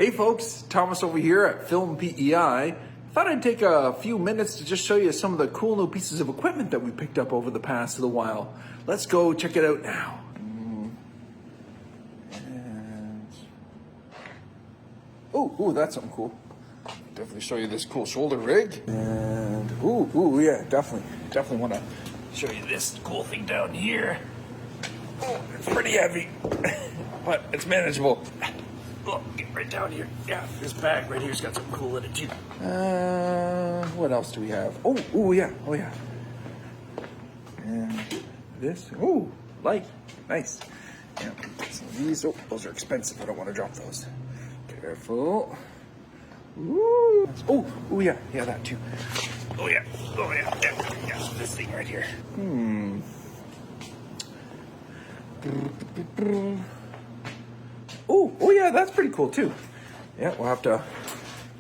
Hey folks, Thomas over here at FilmPEI. Thought I'd take a few minutes to just show you some of the cool new pieces of equipment that we picked up over the past little while. Let's go check it out now. Ooh, that's something cool. Definitely show you this cool shoulder rig. And yeah, definitely want to show you this cool thing down here. Oh, it's pretty heavy, but it's manageable. Oh, get right down here. Yeah, this bag right here's got something cool in it too. What else do we have? Oh yeah. And this, light, nice. Yeah, some of these, those are expensive. I don't want to drop those. Careful. Ooh. Yeah, that too. Oh yeah, this thing right here. Oh yeah, that's pretty cool too. Yeah, we'll have to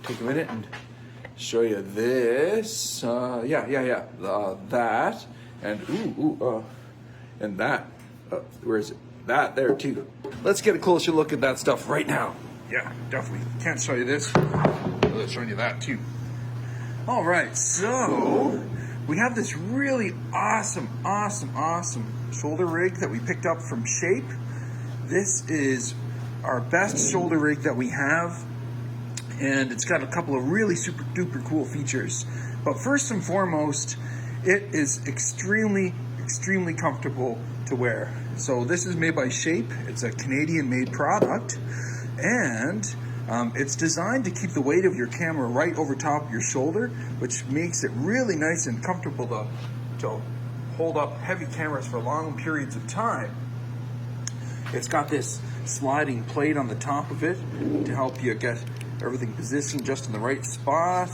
take a minute and show you this. That and and that. Where is it? That there too. Let's get a closer look at that stuff right now. Yeah, definitely. Can't show you this. I'll show you that too. All right, so we have this really awesome shoulder rig that we picked up from Shape. This is our best shoulder rig that we have, and it's got a couple of really super duper cool features. But first and foremost, it is extremely comfortable to wear. So this is made by Shape. It's a Canadian made product, and it's designed to keep the weight of your camera right over top of your shoulder, which makes it really nice and comfortable to hold up heavy cameras for long periods of time. It's got this sliding plate on the top of it to help you get everything positioned just in the right spot.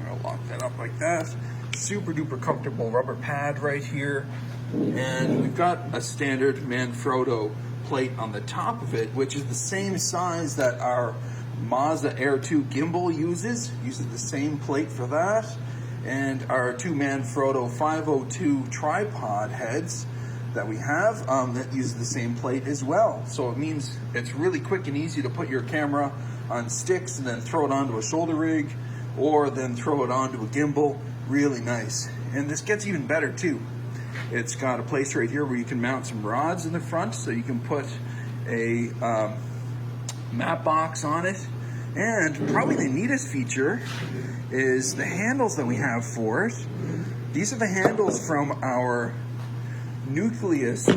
I'll lock that up like that. Super duper comfortable rubber pad right here. And we've got a standard Manfrotto plate on the top of it, which is the same size that our Mazda Air 2 gimbal uses the same plate for that. And our two Manfrotto 502 tripod heads that we have that use the same plate as well. So it means it's really quick and easy to put your camera on sticks and then throw it onto a shoulder rig, or then throw it onto a gimbal. Really nice. And this gets even better too. It's got a place right here where you can mount some rods in the front, so you can put a map box on it. And probably the neatest feature is the handles that we have for it. These are the handles from our Nucleus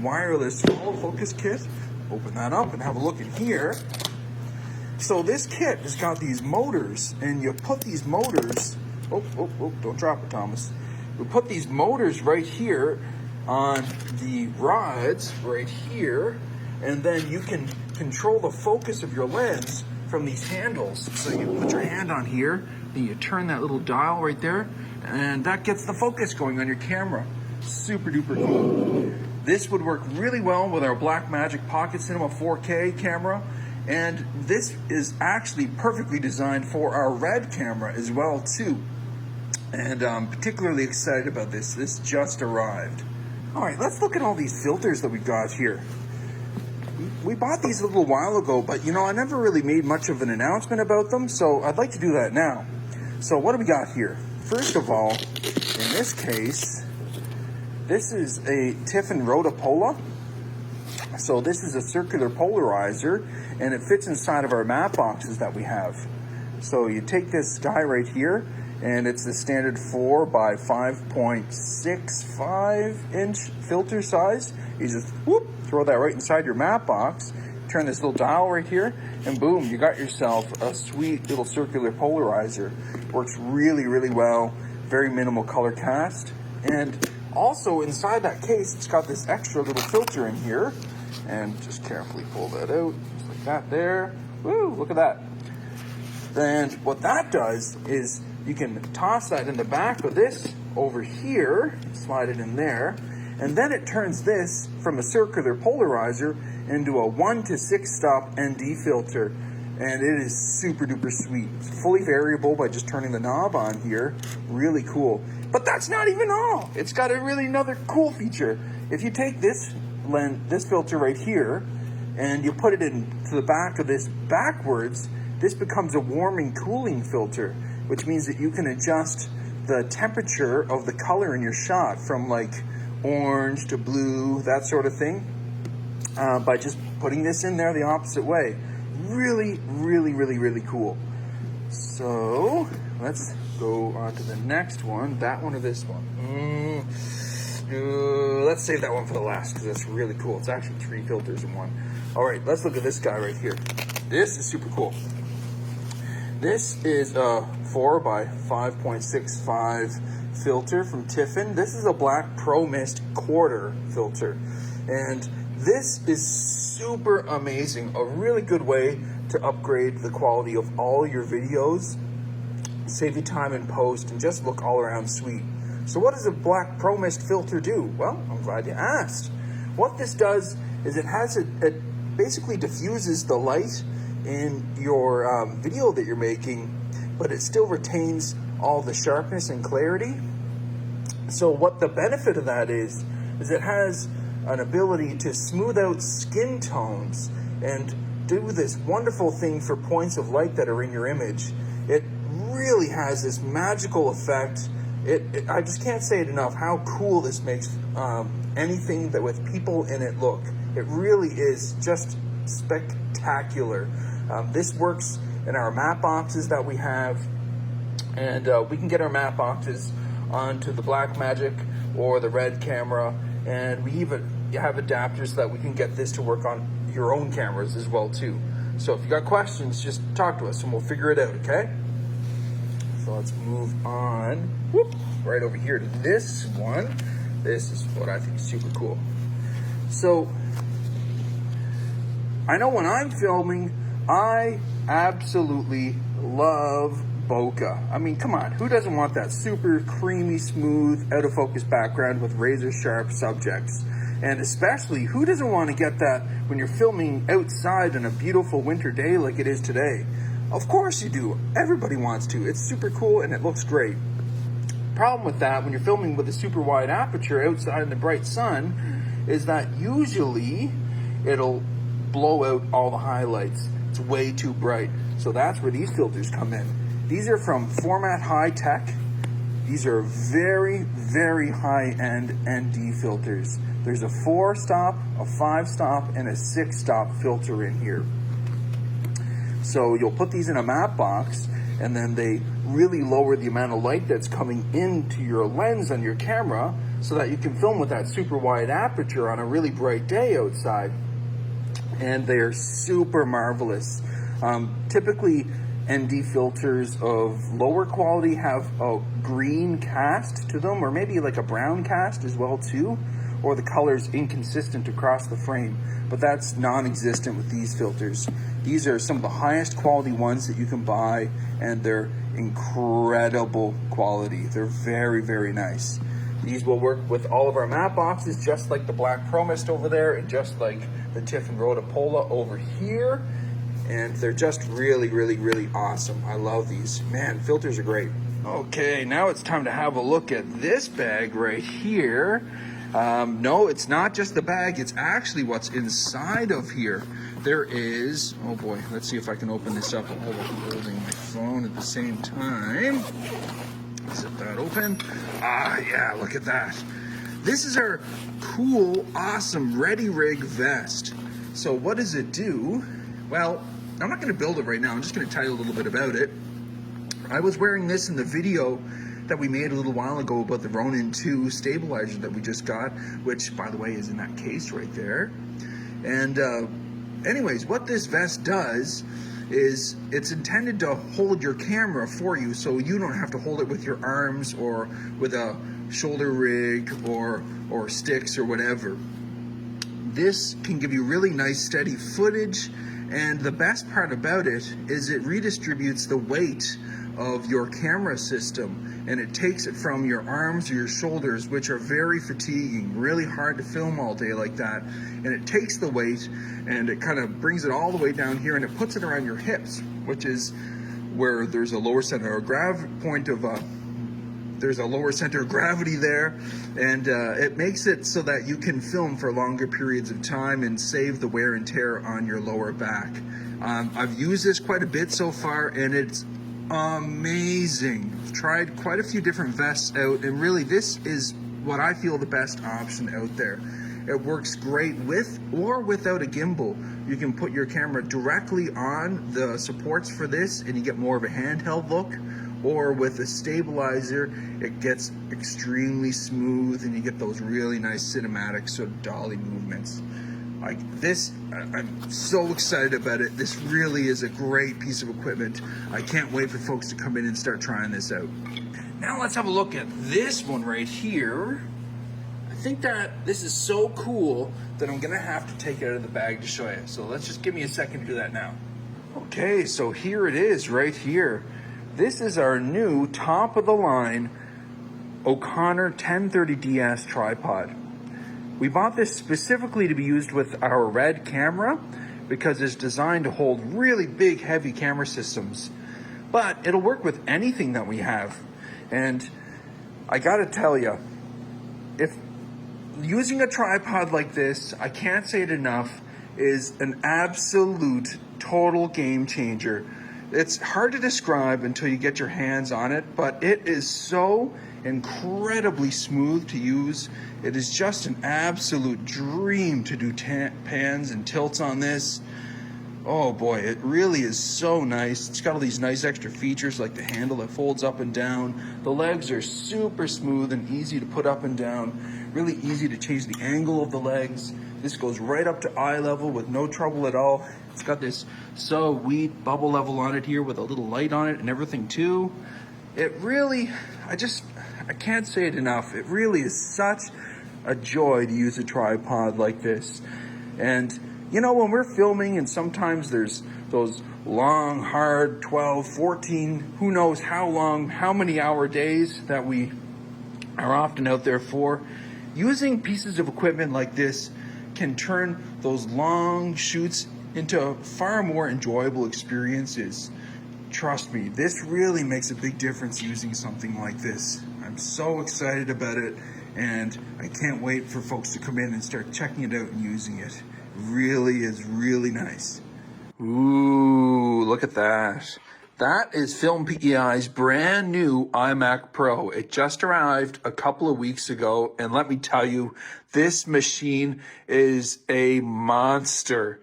wireless full focus kit. Open that up and have a look in here. So this kit has got these motors, and you put these motors, don't drop it, Thomas. We put these motors right here on the rods right here, and then you can control the focus of your lens from these handles. So you put your hand on here, then you turn that little dial right there, and that gets the focus going on your camera. Super duper cool. This would work really well with our Blackmagic Pocket Cinema 4K camera, and this is actually perfectly designed for our RED camera as well too. And I'm particularly excited about this. This just arrived. All right, let's look at all these filters that we've got here. We bought these a little while ago, but I never really made much of an announcement about them, so I'd like to do that now. So what do we got here? First of all, in this case, this is a Tiffin Rotopola. So this is a circular polarizer, and it fits inside of our matte boxes that we have. So you take this guy right here, and it's the standard 4 by 5.65 inch filter size. You just throw that right inside your matte box, turn this little dial right here, and boom, you got yourself a sweet little circular polarizer. Works really well, very minimal color cast. And also inside that case, it's got this extra little filter in here, and just carefully pull that out, just like that there. Woo, look at that. And what that does is you can toss that in the back of this over here, slide it in there, and then it turns this from a circular polarizer into a 1 to 6 stop ND filter, and it is super duper sweet. It's fully variable by just turning the knob on here. Really cool. But that's not even all. It's got another cool feature. If you take this filter right here and you put it into the back of this backwards, this becomes a warming cooling filter, which means that you can adjust the temperature of the color in your shot from like orange to blue, that sort of thing, by just putting this in there the opposite way. Really, really, really, really cool. So let's go on to the next one. That one or this one? Let's save that one for the last because that's really cool. It's actually 3 filters in one. All right, let's look at this guy right here. This is super cool. This is a 4 by 5.65 filter from Tiffin. This is a black Pro Mist quarter filter. And this is super amazing. A really good way to upgrade the quality of all your videos, save you time in post, and just look all around sweet. So what does a black Pro Mist filter do? Well, I'm glad you asked. What this does is it basically diffuses the light in your video that you're making, but it still retains all the sharpness and clarity. So what the benefit of that is it has an ability to smooth out skin tones and do this wonderful thing for points of light that are in your image. It really has this magical effect. I just can't say it enough how cool this makes anything that with people in it look. It really is just spectacular. This works in our matte boxes that we have, and we can get our matte boxes onto the Blackmagic or the Red camera, and we even have adapters so that we can get this to work on your own cameras as well too. So if you got questions, just talk to us and we'll figure it out, okay? So let's move on right over here to this one. This is what I think is super cool. So I know when I'm filming, I absolutely love bokeh. I mean, come on, who doesn't want that super creamy, smooth, out of focus background with razor sharp subjects? And especially, who doesn't want to get that when you're filming outside on a beautiful winter day like it is today? Of course you do. Everybody wants to. It's super cool and it looks great. Problem with that, when you're filming with a super wide aperture outside in the bright sun, is that usually it'll blow out all the highlights. It's way too bright. So that's where these filters come in. These are from Format High Tech. These are very, very high-end ND filters. There's a 4-stop, a 5-stop, and a 6-stop filter in here. So you'll put these in a matte box, and then they really lower the amount of light that's coming into your lens on your camera so that you can film with that super wide aperture on a really bright day outside. And they're super marvelous. Typically, ND filters of lower quality have a green cast to them, or maybe like a brown cast as well too, or the color's inconsistent across the frame, but that's non-existent with these filters. These are some of the highest quality ones that you can buy, and they're incredible quality. They're very, very nice. These will work with all of our matte boxes, just like the Black Pro Mist over there, and just like the Tiffin Rotopola over here. And they're just really, really, really awesome. I love these. Man, filters are great. Okay, now it's time to have a look at this bag right here. No, it's not just the bag. It's actually what's inside of here. There is, oh boy, let's see if I can open this up while I'm holding my phone at the same time. Zip that open. Ah, yeah, look at that. This is our cool, awesome Ready Rig vest. So what does it do? Well, I'm not going to build it right now. I'm just going to tell you a little bit about it. I was wearing this in the video that we made a little while ago about the Ronin 2 stabilizer that we just got, which, by the way, is in that case right there. And anyways, what this vest does is it's intended to hold your camera for you, so you don't have to hold it with your arms or with a shoulder rig or sticks or whatever. This can give you really nice steady footage, and the best part about it is it redistributes the weight of your camera system, and it takes it from your arms or your shoulders, which are very fatiguing, really hard to film all day like that, and it takes the weight and it kind of brings it all the way down here, and it puts it around your hips, which is where there's a lower center of there's a lower center of gravity there, and it makes it so that you can film for longer periods of time and save the wear and tear on your lower back. I've used this quite a bit so far, and it's amazing. I've tried quite a few different vests out, and really this is what I feel the best option out there. It works great with or without a gimbal. You can put your camera directly on the supports for this and you get more of a handheld look, or with a stabilizer, it gets extremely smooth and you get those really nice cinematic sort of dolly movements. Like this, I'm so excited about it. This really is a great piece of equipment. I can't wait for folks to come in and start trying this out. Now let's have a look at this one right here. I think that this is so cool that I'm gonna have to take it out of the bag to show you. So let's just give me a second to do that now. Okay, so here it is right here. This is our new top of the line O'Connor 1030DS tripod. We bought this specifically to be used with our Red camera because it's designed to hold really big, heavy camera systems. But it'll work with anything that we have. And I gotta tell you, if using a tripod like this, I can't say it enough, is an absolute total game changer. It's hard to describe until you get your hands on it, but it is so incredibly smooth to use. It is just an absolute dream to do pans and tilts on this. Oh boy, it really is so nice. It's got all these nice extra features like the handle that folds up and down. The legs are super smooth and easy to put up and down. Really easy to change the angle of the legs. This goes right up to eye level with no trouble at all. It's got this sweet bubble level on it here with a little light on it and everything too. It really, I can't say it enough. It really is such a joy to use a tripod like this. And you know, when we're filming and sometimes there's those long, hard 12, 14, who knows how long, how many hour days that we are often out there for, using pieces of equipment like this can turn those long shoots into far more enjoyable experiences. Trust me, this really makes a big difference using something like this. I'm so excited about it, and I can't wait for folks to come in and start checking it out and using it. Really is really nice. Ooh, look at that. That is FilmPEI's brand new iMac Pro. It just arrived a couple of weeks ago, and let me tell you, this machine is a monster.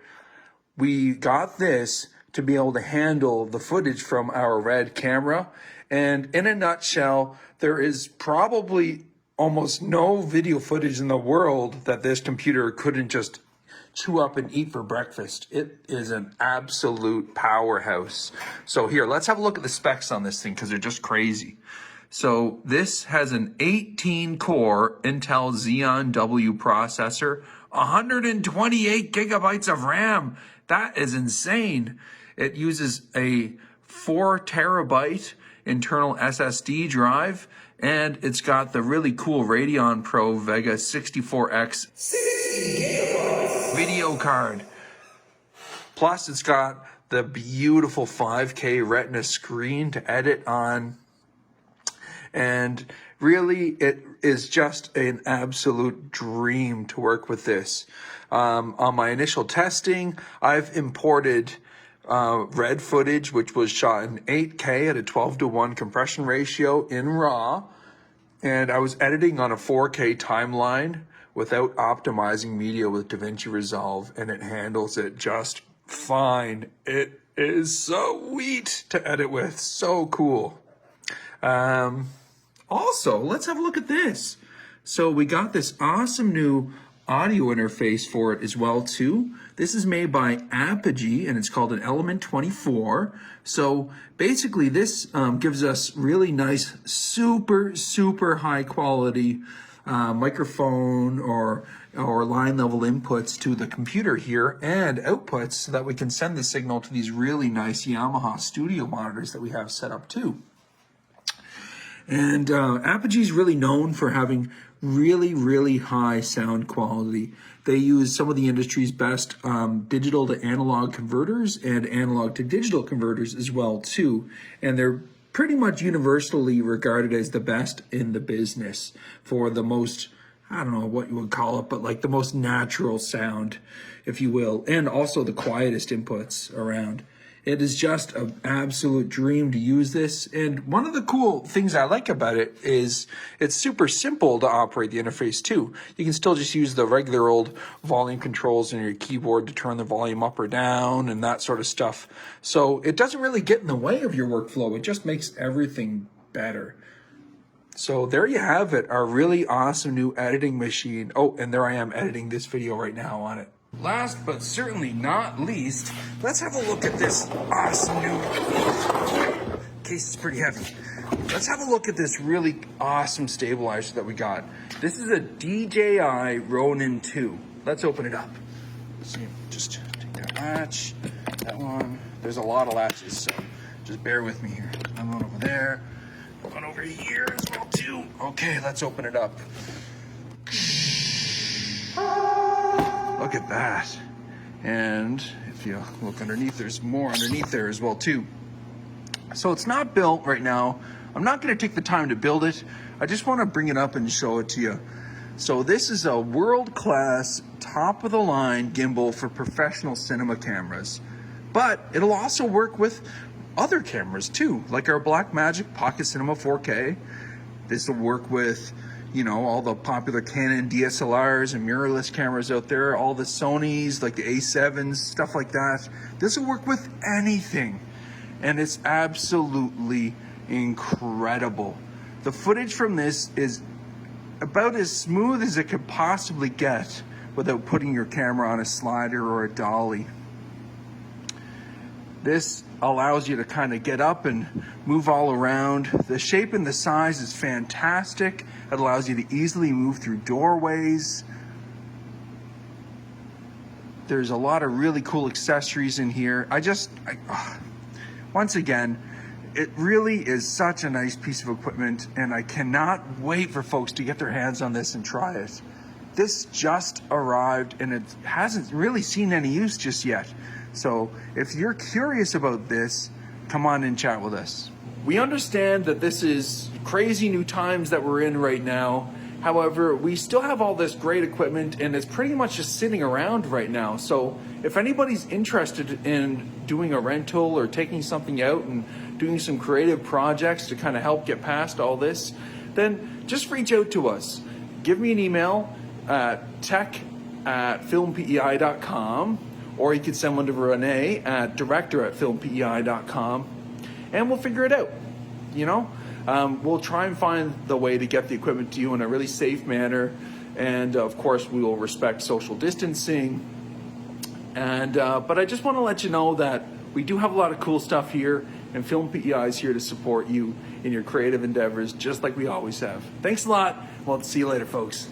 We got this to be able to handle the footage from our Red camera, and in a nutshell, there is probably almost no video footage in the world that this computer couldn't just chew up and eat for breakfast. It is an absolute powerhouse. So here, let's have a look at the specs on this thing because they're just crazy. So this has an 18-core Intel Xeon W processor, 128 gigabytes of RAM. That is insane. It uses a 4 terabyte internal SSD drive, and it's got the really cool Radeon Pro Vega 64X 60 gigabytes video card. Plus, it's got the beautiful 5K Retina screen to edit on. And really, it is just an absolute dream to work with this. On my initial testing, I've imported Red footage, which was shot in 8K at a 12:1 compression ratio in RAW. And I was editing on a 4K timeline without optimizing media with DaVinci Resolve, and it handles it just fine. It is so sweet to edit with, so cool. Also, let's have a look at this. So we got this awesome new audio interface for it as well too. This is made by Apogee and it's called an Element 24. So basically this gives us really nice, super high quality microphone or line level inputs to the computer here and outputs so that we can send the signal to these really nice Yamaha studio monitors that we have set up too. And Apogee is really known for having really high sound quality. They use some of the industry's best digital to analog converters and analog to digital converters as well too. And they're pretty much universally regarded as the best in the business for the most I don't know what you would call it, but like the most natural sound, if you will, and also the quietest inputs around. It is just an absolute dream to use this. And one of the cool things I like about it is it's super simple to operate the interface too. You can still just use the regular old volume controls in your keyboard to turn the volume up or down and that sort of stuff. So it doesn't really get in the way of your workflow. It just makes everything better. So there you have it, our really awesome new editing machine. Oh, and there I am editing this video right now on it. Last but certainly not least, let's have a look at this awesome new case. Is pretty heavy. Let's have a look at this really awesome stabilizer that we got. This is a DJI Ronin 2. Let's open it up. So just take that latch, that one. There's a lot of latches, so just bear with me here. I'm going over there. One over here as well too. Okay, let's open it up. Look at that. And if you look underneath, there's more underneath there as well too. So it's not built right now. I'm not going to take the time to build it. I just want to bring it up and show it to you. So this is a world-class, top-of-the-line gimbal for professional cinema cameras. But it'll also work with other cameras too, like our Blackmagic Pocket Cinema 4K. This will work with, you know, all the popular Canon DSLRs and mirrorless cameras out there, all the Sonys, like the A7s, stuff like that. This will work with anything, and it's absolutely incredible. The footage from this is about as smooth as it could possibly get without putting your camera on a slider or a dolly. This allows you to kind of get up and move all around. The shape and the size is fantastic. It allows you to easily move through doorways. There's a lot of really cool accessories in here. Once again, it really is such a nice piece of equipment, and I cannot wait for folks to get their hands on this and try it. This just arrived and it hasn't really seen any use just yet. So if you're curious about this, come on and chat with us. We understand that this is crazy new times that we're in right now. However, we still have all this great equipment and it's pretty much just sitting around right now. So if anybody's interested in doing a rental or taking something out and doing some creative projects to kind of help get past all this, then just reach out to us. Give me an email at tech@filmpei.com, or you can send one to Renee at director@filmpei.com, and we'll figure it out. You know, we'll try and find the way to get the equipment to you in a really safe manner, and of course we will respect social distancing. And but I just want to let you know that we do have a lot of cool stuff here, and FilmPEI is here to support you in your creative endeavors, just like we always have. Thanks a lot. Well, see you later, folks.